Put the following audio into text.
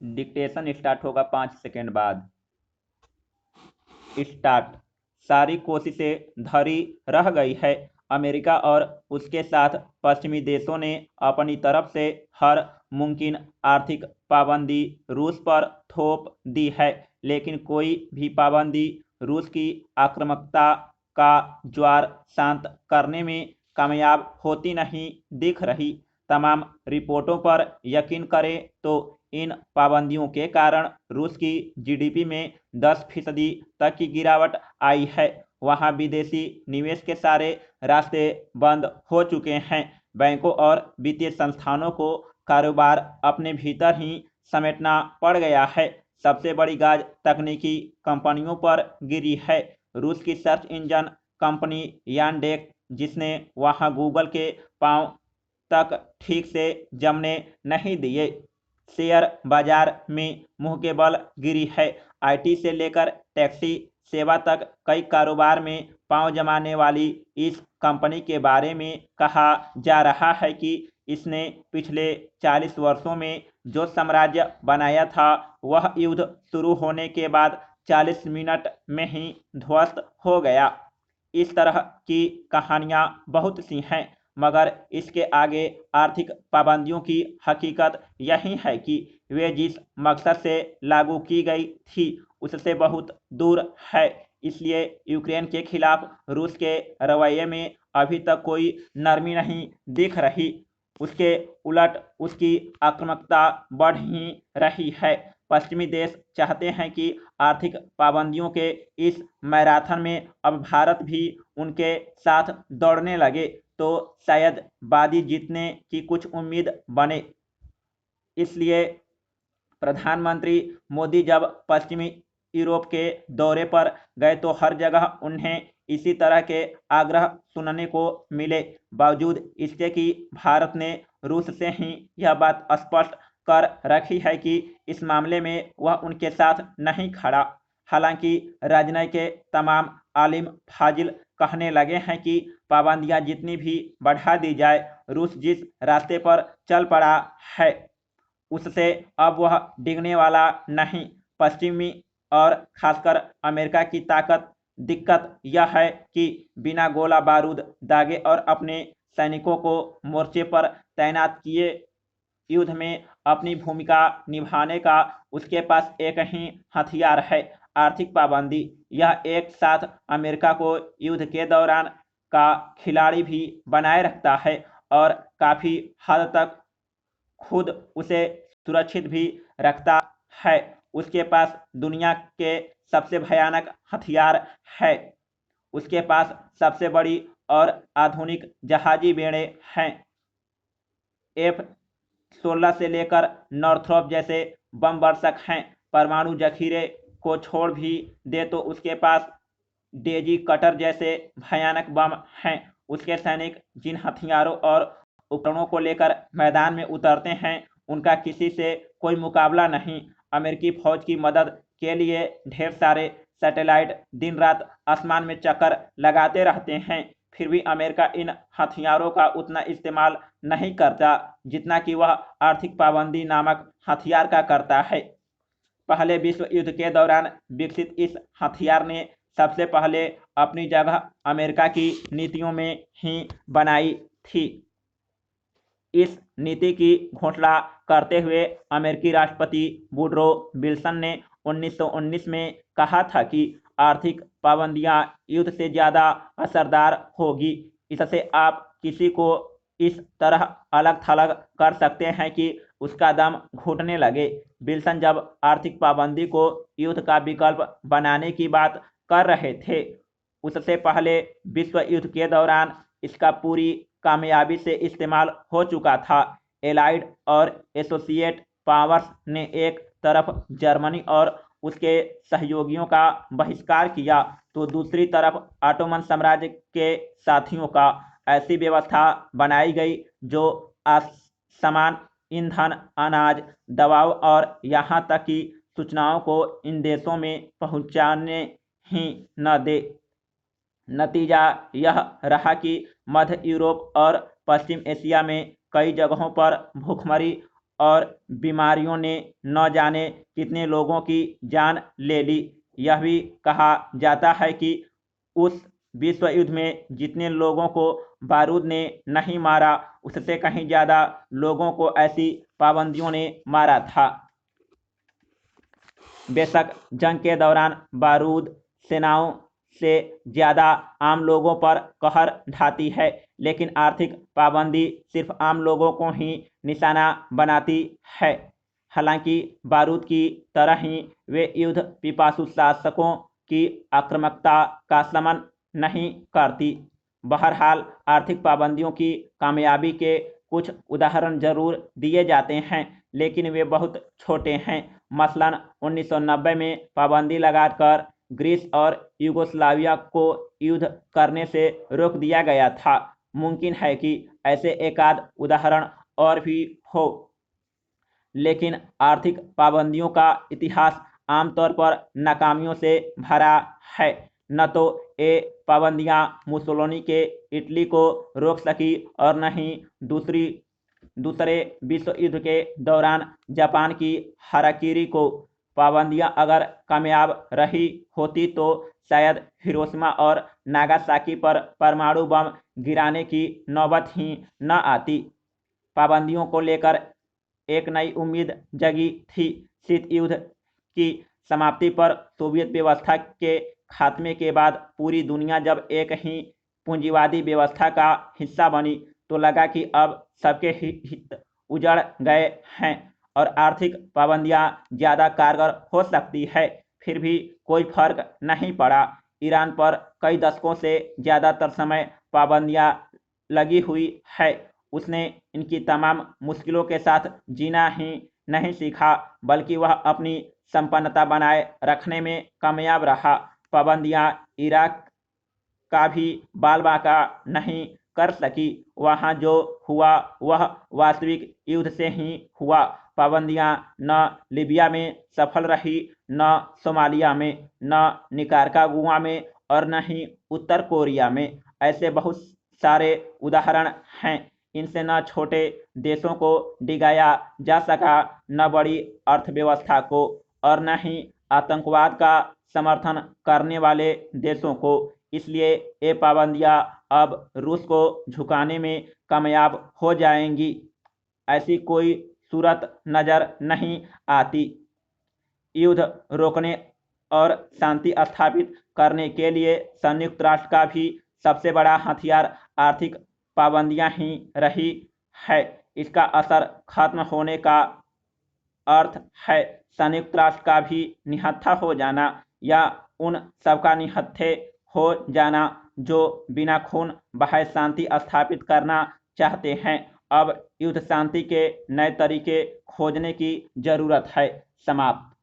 Dictation start होगा 5 second बाद। Start. सारी कोशिशें धरी रह गई है। अमेरिका और उसके साथ पश्चिमी देशों ने अपनी तरफ से हर मुमकिन आर्थिक पाबंदी रूस पर थोप दी है, लेकिन कोई भी पाबंदी रूस की आक्रामकता का ज्वार शांत करने में कामयाब होती नहीं दिख रही। तमाम रिपोर्टों पर यकीन करें तो इन पाबंदियों के कारण रूस की जीडीपी में 10% तक की गिरावट आई है। वहां विदेशी निवेश के सारे रास्ते बंद हो चुके हैं। बैंकों और वित्तीय संस्थानों को कारोबार अपने भीतर ही समेटना पड़ गया है। सबसे बड़ी गाज तकनीकी कंपनियों पर गिरी है। रूस की सर्च इंजन कंपनी यानडेक्स, जिसने वहां गूगल के पांव तक ठीक से जमने नहीं दिए, शेयर बाजार में मुंह के बल गिरी है। आईटी से लेकर टैक्सी सेवा तक कई कारोबार में पांव जमाने वाली इस कंपनी के बारे में कहा जा रहा है कि इसने पिछले 40 वर्षों में जो साम्राज्य बनाया था वह युद्ध शुरू होने के बाद 40 मिनट में ही ध्वस्त हो गया। इस तरह की कहानियां बहुत सी हैं, मगर इसके आगे आर्थिक पाबंदियों की हकीकत यही है कि वे जिस मकसद से लागू की गई थी उससे बहुत दूर है। इसलिए यूक्रेन के खिलाफ रूस के रवैये में अभी तक कोई नरमी नहीं दिख रही। उसके उलट उसकी आक्रामकता बढ़ ही रही है। पश्चिमी देश चाहते हैं कि आर्थिक पाबंदियों के इस मैराथन में अब भारत भी उनके साथ दौड़ने लगे तो शायद बाजी जीतने की कुछ उम्मीद बने। इसलिए प्रधानमंत्री मोदी जब पश्चिमी यूरोप के दौरे पर गए तो हर जगह उन्हें इसी तरह के आग्रह सुनने को मिले। बावजूद इसके कि भारत ने रूस से ही यह बात स्पष्ट कर रखी है कि इस मामले में वह उनके साथ नहीं खड़ा। हालांकि राजनयिक के तमाम आलिम फाजिल कहने लगे हैं कि पाबंदियां जितनी भी बढ़ा दी जाए, रूस जिस रास्ते पर चल पड़ा है उससे अब वह डिगने वाला नहीं। पश्चिमी और खासकर अमेरिका की दिक्कत यह है कि बिना गोला बारूद दागे और अपने सैनिकों को मोर्चे पर तैनात किए युद्ध में अपनी भूमिका निभाने का उसके पास एक ही हथियार है, आर्थिक पाबंदी। यह एक साथ अमेरिका को युद्ध के दौरान का खिलाड़ी भी बनाए रखता है और काफी हद तक खुद उसे सुरक्षित भी रखता है। उसके पास दुनिया के सबसे भयानक हथियार है। उसके पास सबसे बड़ी और आधुनिक जहाजी बेड़े हैं। F-16 से लेकर नॉर्थरॉप जैसे बम वर्षक हैं। परमाणु जखीरे को छोड़ भी दे तो उसके पास डेजी कटर जैसे भयानक बम हैं। उसके सैनिक जिन हथियारों और उपकरणों को लेकर मैदान में उतरते हैं उनका किसी से कोई मुकाबला नहीं। अमेरिकी फौज की मदद के लिए ढेर सारे सैटेलाइट दिन रात आसमान में चक्कर लगाते रहते हैं, फिर भी अमेरिका इन हथियारों का उतना इस्तेमाल नहीं करता जितना कि वह आर्थिक पाबंदी नामक हथियार का करता है। पहले विश्व युद्ध के दौरान विकसित इस हथियार ने सबसे पहले अपनी जगह अमेरिका की नीतियों में ही बनाई थी। इस नीति की घोषणा करते हुए अमेरिकी राष्ट्रपति वुडरो विल्सन ने 1919 में कहा था कि आर्थिक पाबंदियां युद्ध से ज्यादा असरदार होगी। इससे आप किसी को इस तरह अलग थलग कर सकते हैं कि उसका दम घुटने लगे। विल्सन जब आर्थिक पाबंदी को युद्ध का विकल्प बनाने की बात कर रहे थे, उससे पहले विश्व युद्ध के दौरान इसका पूरी कामयाबी से इस्तेमाल हो चुका था। एलाइड और एसोसिएट पावर्स ने एक तरफ जर्मनी और उसके सहयोगियों का बहिष्कार किया तो दूसरी तरफ ऑटोमन साम्राज्य के साथियों का। ऐसी व्यवस्था बनाई गई जो सामान, ईंधन, अनाज, दवाओं और यहाँ तक कि सूचनाओं को इन देशों में पहुँचाने ही न दे। नतीजा यह रहा कि मध्य यूरोप और पश्चिम एशिया में कई जगहों पर भूखमरी और बीमारियों ने न जाने कितने लोगों की जान ले ली। यह भी कहा जाता है कि उस विश्व युद्ध में जितने लोगों को बारूद ने नहीं मारा, उससे कहीं ज़्यादा लोगों को ऐसी पाबंदियों ने मारा था। बेशक जंग के दौरान बारूद सेनाओं से ज़्यादा आम लोगों पर कहर ढाती है, लेकिन आर्थिक पाबंदी सिर्फ आम लोगों को ही निशाना बनाती है। हालांकि बारूद की तरह ही वे युद्ध पिपासु शासकों की आक्रामकता का शमन नहीं करती। बहरहाल आर्थिक पाबंदियों की कामयाबी के कुछ उदाहरण जरूर दिए जाते हैं, लेकिन वे बहुत छोटे हैं। मसलन 1990 में पाबंदी लगाकर ग्रीस और यूगोस्लाविया को युद्ध करने से रोक दिया गया था। मुमकिन है कि ऐसे एकाध उदाहरण और भी हो, लेकिन आर्थिक पाबंदियों का इतिहास आमतौर पर नाकामियों से भरा है। न तो ये पाबंदियां मुसोलिनी के इटली को रोक सकी और न ही दूसरे विश्व युद्ध के दौरान जापान की हाराकीरी को। पाबंदियां अगर कामयाब रही होती तो शायद हिरोशिमा और नागासाकी पर परमाणु बम गिराने की नौबत ही न आती। पाबंदियों को लेकर एक नई उम्मीद जगी थी। शीत युद्ध की समाप्ति पर सोवियत व्यवस्था के खात्मे के बाद पूरी दुनिया जब एक ही पूंजीवादी व्यवस्था का हिस्सा बनी, तो लगा कि अब सबके हित उजड़ गए हैं और आर्थिक पाबंदियां ज़्यादा कारगर हो सकती है। फिर भी कोई फर्क नहीं पड़ा। ईरान पर कई दशकों से ज़्यादातर समय पाबंदियां लगी हुई है। उसने इनकी तमाम मुश्किलों के साथ जीना ही नहीं सीखा, बल्कि वह अपनी संपन्नता बनाए रखने में कामयाब रहा। पाबंदियां इराक का भी बाल बांका नहीं कर सकी। वहाँ जो हुआ वह वास्तविक युद्ध से ही हुआ। पाबंदियां न लीबिया में सफल रही, न सोमालिया में, न निकारागुआ में और न ही उत्तर कोरिया में। ऐसे बहुत सारे उदाहरण हैं। इनसे न छोटे देशों को डिगाया जा सका, न बड़ी अर्थव्यवस्था को, और न ही आतंकवाद का समर्थन करने वाले देशों को। इसलिए ये पाबंदियां अब रूस को झुकाने में कामयाब हो जाएंगी, ऐसी कोई सूरत नजर नहीं आती। युद्ध रोकने और शांति स्थापित करने के लिए संयुक्त राष्ट्र का भी सबसे बड़ा हथियार आर्थिक पाबंदियां ही रही है। इसका असर खत्म होने का अर्थ है संयुक्त राष्ट्र का भी निहत्था हो जाना, या उन सबका निहत्थे हो जाना जो बिना खून बहाए शांति स्थापित करना चाहते हैं। अब युद्ध शांति के नए तरीके खोजने की जरूरत है। समाप्त।